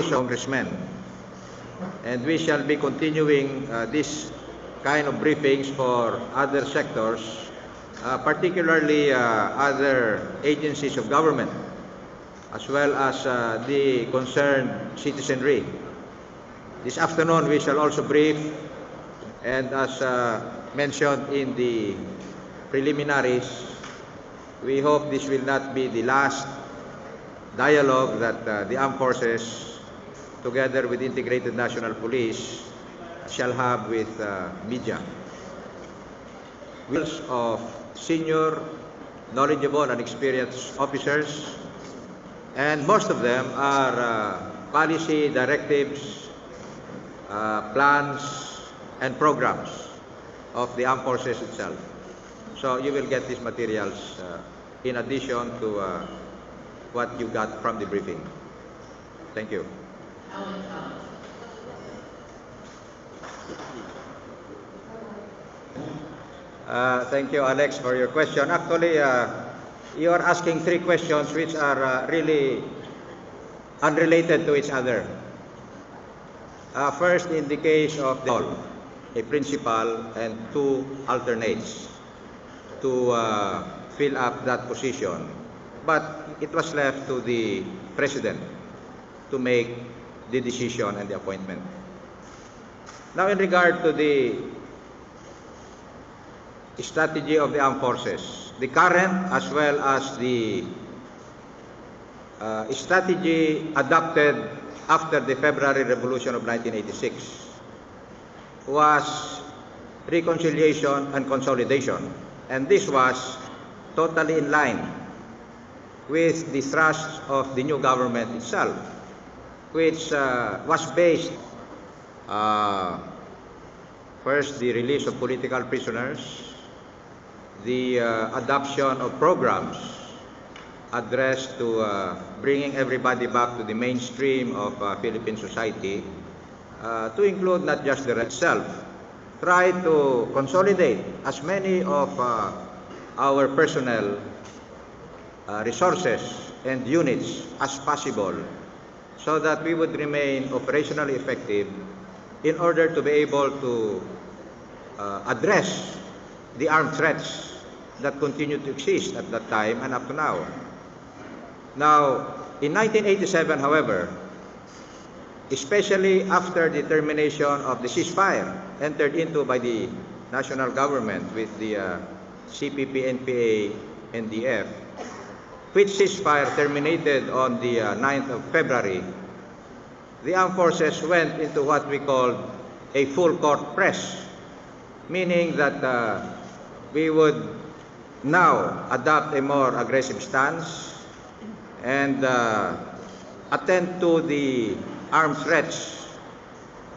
congressmen. And we shall be continuing this kind of briefings for other sectors, particularly other agencies of government, as well as the concerned citizenry. This afternoon, we shall also brief, and as mentioned in the preliminaries, we hope this will not be the last dialogue that the armed forces, together with Integrated National Police, shall have with media. Wheels of senior, knowledgeable, and experienced officers, and most of them are policy directives, plans, and programs of the armed forces itself. So you will get these materials in addition to what you got from the briefing. Thank you. Thank you, Alex, for your question. Actually, you are asking three questions which are really unrelated to each other. First, in the case of a principal and two alternates to fill up that position, but it was left to the President to make the decision and the appointment. Now, in regard to the strategy of the armed forces, the current as well as the strategy adopted after the February Revolution of 1986 was reconciliation and consolidation, and this was totally in line with the thrust of the new government itself, which was based first the release of political prisoners, the adoption of programs addressed to bringing everybody back to the mainstream of Philippine society, to include not just the itself, try to consolidate as many of our personnel, resources, and units as possible so that we would remain operationally effective in order to be able to address the armed threats that continue to exist at that time and up to now. Now, in 1987, however, especially after the termination of the ceasefire entered into by the national government with the CPP, NPA, NDF, which ceasefire terminated on the 9th of February, the armed forces went into what we called a full court press, meaning that we would now adopt a more aggressive stance and attend to the armed threats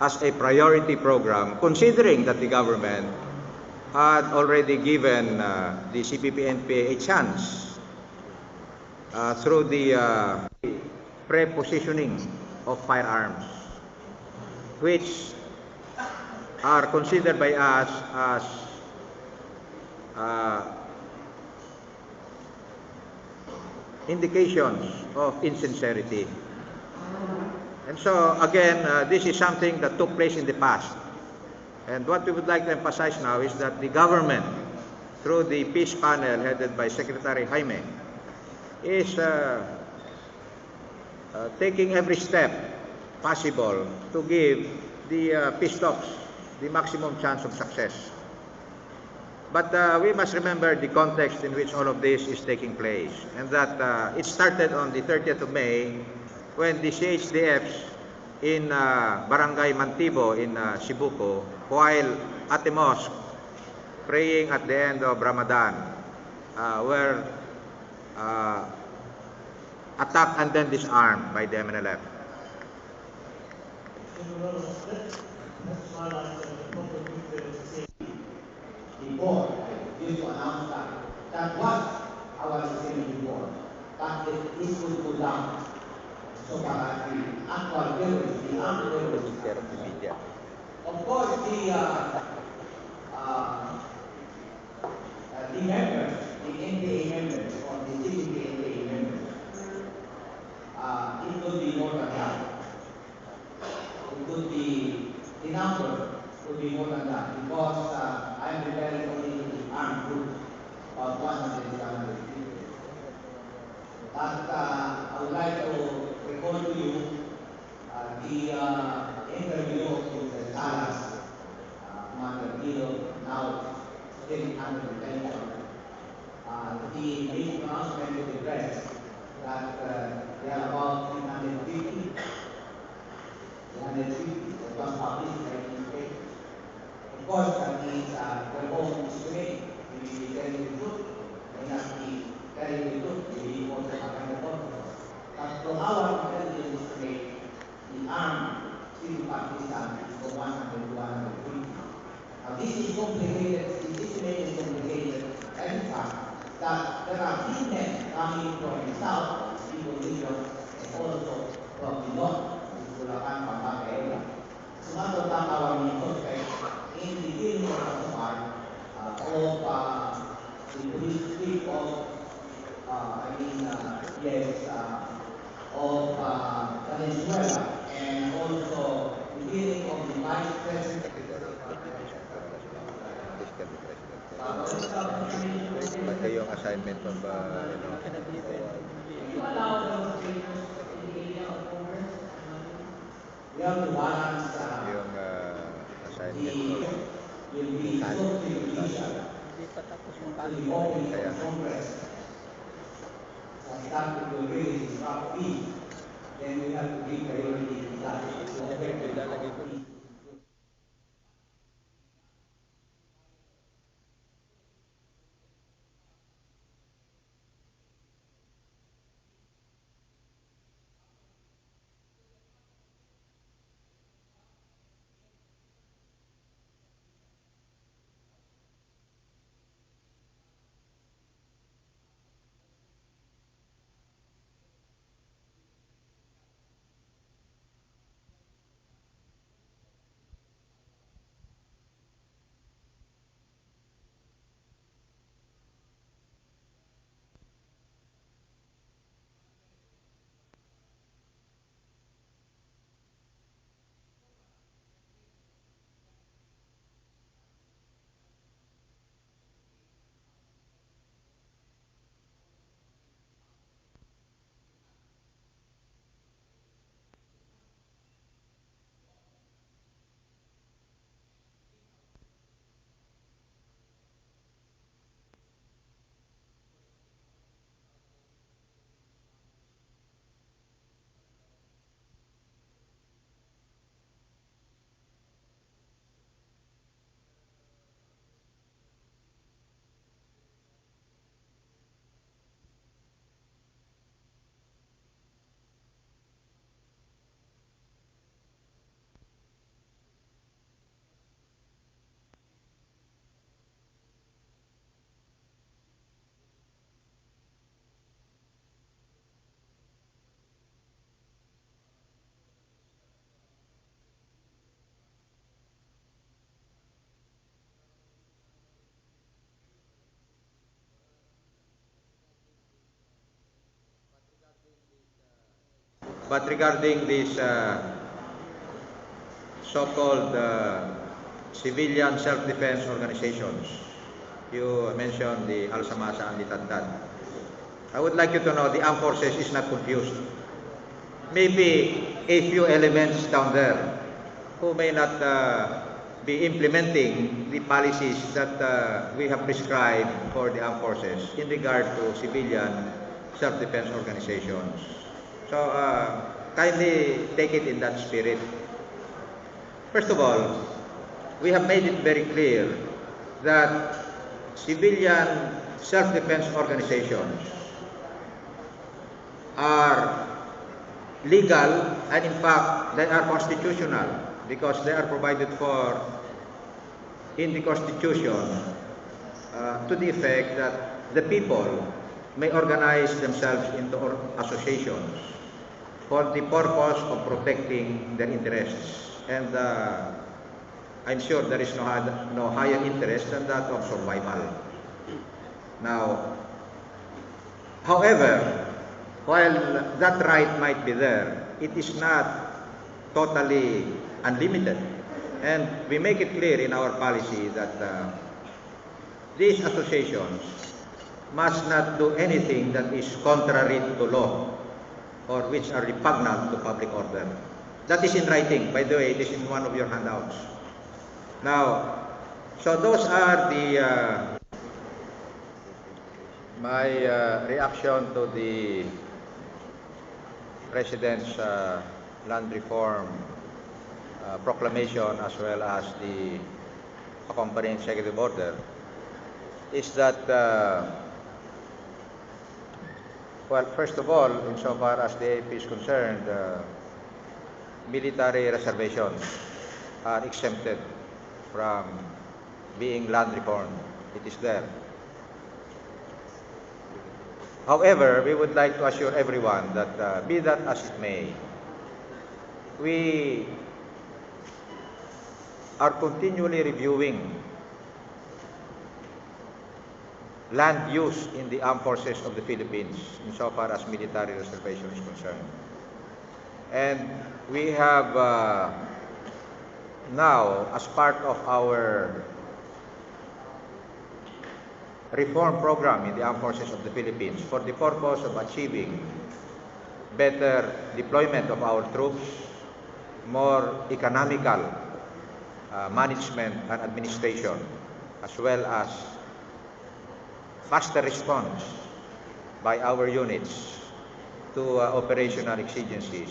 as a priority program, considering that the government had already given the CPP-NPA a chance through the pre-positioning of firearms, which are considered by us as indications of insincerity. And so, again, this is something that took place in the past. And what we would like to emphasize now is that the government, through the peace panel headed by Secretary Jaime, is taking every step possible to give the peace talks the maximum chance of success. But we must remember the context in which all of this is taking place, and that it started on the 30th of May when the CHDFs in Barangay Mantibo in Cebuco, while at the mosque praying at the end of Ramadan, were attacked and then disarmed by the MNLF. Before, used to announce that that was our decision before, but this will go down. So far as the actual terrorists, the armed terrorists. Of course, the members, the NPA members, or the CPP NPA members, it could be more than that. from 100 to 150. Now this is complicated, this estimate is complicated by the fact that there are three men coming from the south, Bicol region, and also from the north, the Bulacan, Pampanga area. As a matter of fact, our main suspect in the killing of Asomar of the police chief of, of Venezuela, and also the killing of the vice president. Pati yung assignment of, You allow demonstrators in the area of Congress? We have to balance yung assignment the of will be so prejudicial to the opening of Congress. So that will really disrupt peace. Then we have to give priority to that to affect the peace. But regarding these so-called civilian self-defense organizations, you mentioned the Al-Samasa and the Tantad. I would like you to know the armed forces is not confused. Maybe a few elements down there who may not be implementing the policies that we have prescribed for the armed forces in regard to civilian self-defense organizations. So kindly take it in that spirit. First of all, we have made it very clear that civilian self-defense organizations are legal, and in fact they are constitutional because they are provided for in the Constitution to the effect that the people may organize themselves into associations for the purpose of protecting their interests. And I'm sure there is no higher interest than that of survival. Now, however, while that right might be there, it is not totally unlimited. And we make it clear in our policy that these associations must not do anything that is contrary to law or which are repugnant to public order. That is in writing. By the way, this is one of your handouts. Now, so those are the my reaction to the President's land reform proclamation as well as the accompanying executive order is that, well, first of all, insofar as the AP is concerned, military reservations are exempted from being land reform. It is there. However, we would like to assure everyone that, be that as it may, we are continually reviewing land use in the armed forces of the Philippines insofar as military reservation is concerned. And we have now, as part of our reform program in the armed forces of the Philippines for the purpose of achieving better deployment of our troops, more economical management and administration, as well as faster response by our units to operational exigencies,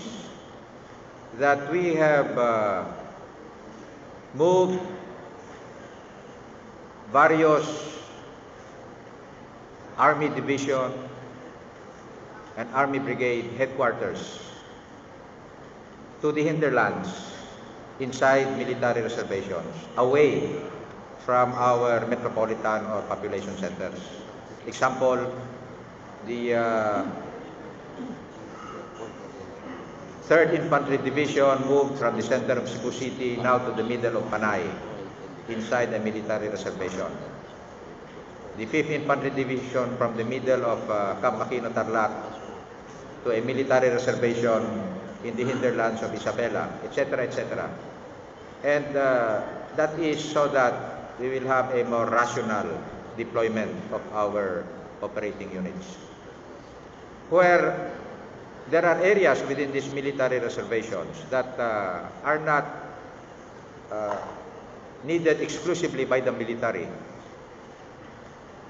that we have moved various Army Division and Army Brigade headquarters to the hinterlands inside military reservations, away from our metropolitan or population centers. Example, the 3rd Infantry Division moved from the center of Cebu City now to the middle of Panay, inside a military reservation. The 5th Infantry Division from the middle of Camp Aquino Tarlac to a military reservation in the hinterlands of Isabela, etc., etc. And that is so that we will have a more rational deployment of our operating units. Where there are areas within these military reservations that are not needed exclusively by the military,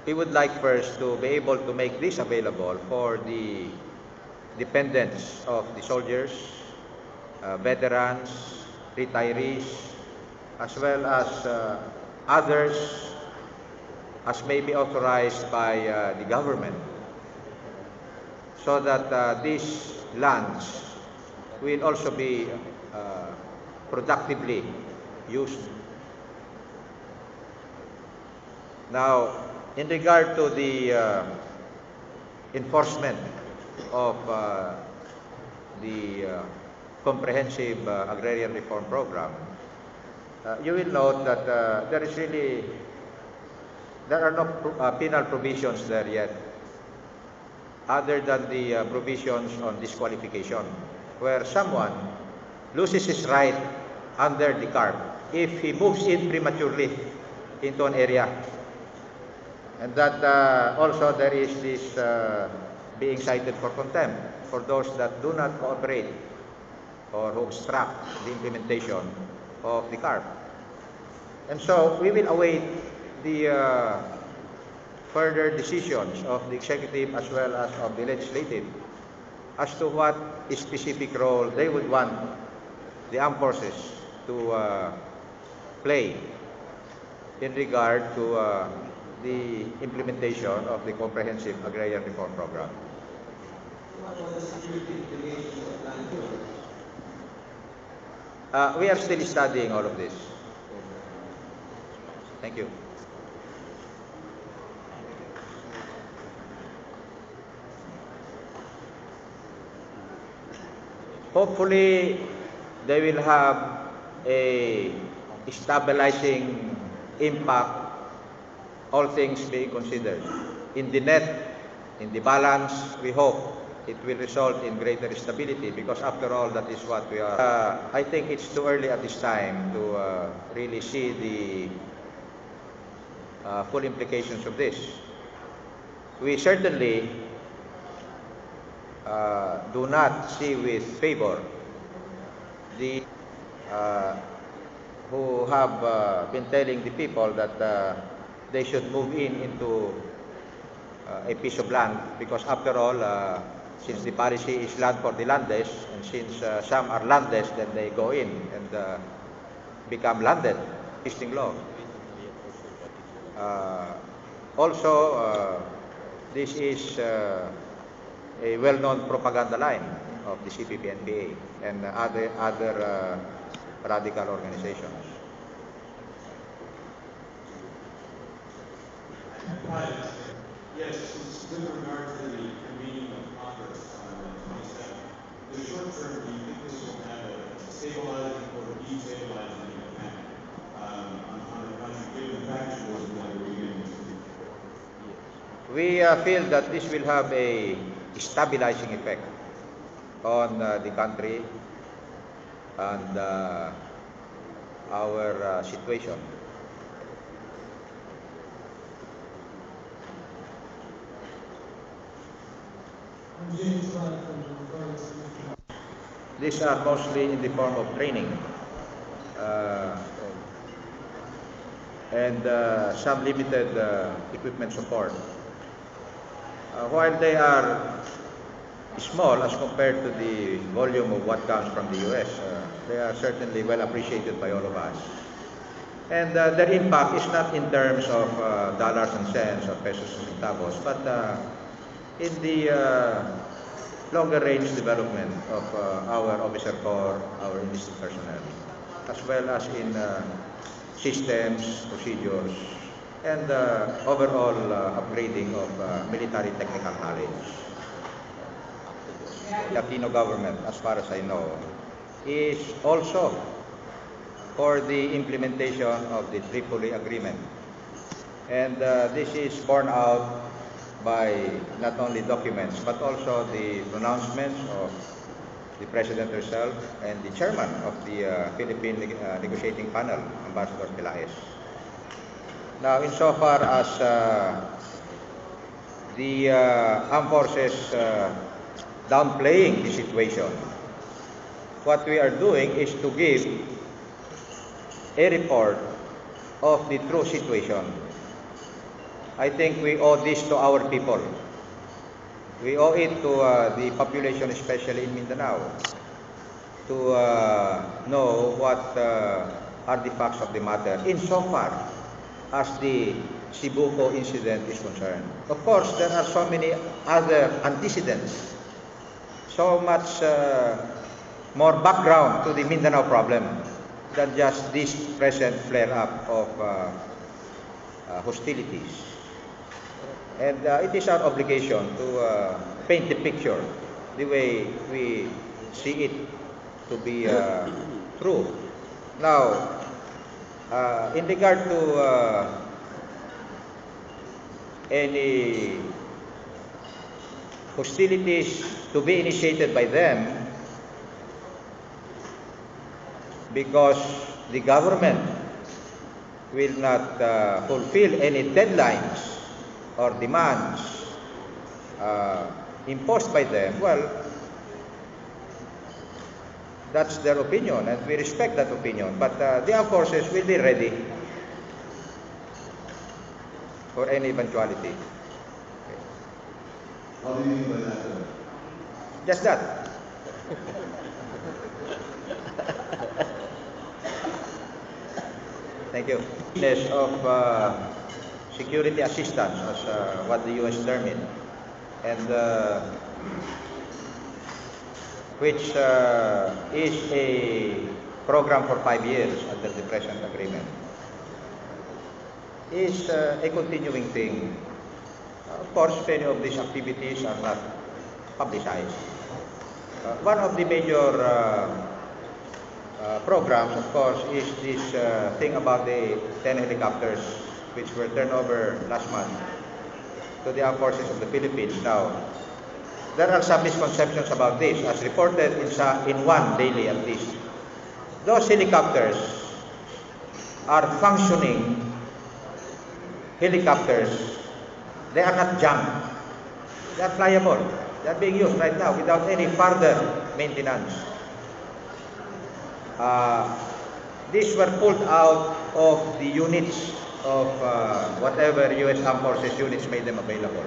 we would like first to be able to make this available for the dependents of the soldiers, veterans, retirees, as well as others as may be authorized by the government, so that these lands will also be productively used. Now, in regard to the enforcement of the comprehensive agrarian reform program, you will note that there are no penal provisions there yet, other than the provisions on disqualification, where someone loses his right under the CARP if he moves in prematurely into an area. And that also there is this being cited for contempt for those that do not cooperate or who obstruct the implementation of the CARP. And so we will await the further decisions of the executive as well as of the legislative as to what specific role they would want the armed forces to play in regard to the implementation of the comprehensive agrarian reform program. What was the security implications of land use? We are still studying all of this. Thank you. Hopefully, they will have a stabilizing impact, all things being considered. In the net, in the balance, we hope it will result in greater stability, because after all, that is what we are. I think it's too early at this time to really see the full implications of this. We certainly do not see with favor the who have been telling the people that they should move into a piece of land, because after all, since the policy is land for the landless, and since some are landless, then they go in and become landed, existing law. Also, this is a well-known propaganda line of the CPP-NPA and other radical organizations. Yes, it's with regard to the convening of Congress on the 27th. In the short term, do you think this will have a stabilizing or destabilizing impact on the country, given the factuals that are beginning to? We feel that this will have a stabilizing effect on the country and our situation. These are mostly in the form of training and some limited equipment support. While they are small as compared to the volume of what comes from the US, they are certainly well appreciated by all of us. And their impact is not in terms of dollars and cents or pesos and centavos, but in the longer range development of our officer corps, our enlisted personnel, as well as in systems, procedures, and overall upgrading of military technical knowledge. The Aquino government, as far as I know, is also for the implementation of the Tripoli Agreement. And this is borne out by not only documents, but also the pronouncements of the President herself and the chairman of the Philippine negotiating panel, Ambassador Pelaez. Now, insofar as the armed forces downplaying the situation, what we are doing is to give a report of the true situation. I think we owe this to our people. We owe it to the population, especially in Mindanao, to know what are the facts of the matter insofar as the Cebuco incident is concerned. Of course, there are so many other antecedents, so much more background to the Mindanao problem than just this present flare-up of hostilities. And it is our obligation to paint the picture the way we see it to be true. Now, in regard to any hostilities to be initiated by them, because the government will not fulfill any deadlines or demands imposed by them, well, that's their opinion, and we respect that opinion. But the armed forces will be ready for any eventuality. Okay. What do you mean by that? Just that. Thank you. Of security assistance, as what the U.S. termed it, and which is a program for 5 years under the present agreement, is a continuing thing. Of course, many of these activities are not publicized. One of the major programs, of course, is this thing about the 10 helicopters which were turned over last month to the armed forces of the Philippines. Now, there are some misconceptions about this, as reported in one daily at least. Those helicopters are functioning helicopters. They are not junk. They are flyable. They are being used right now without any further maintenance. These were pulled out of the units of whatever U.S. Armed Forces units made them available.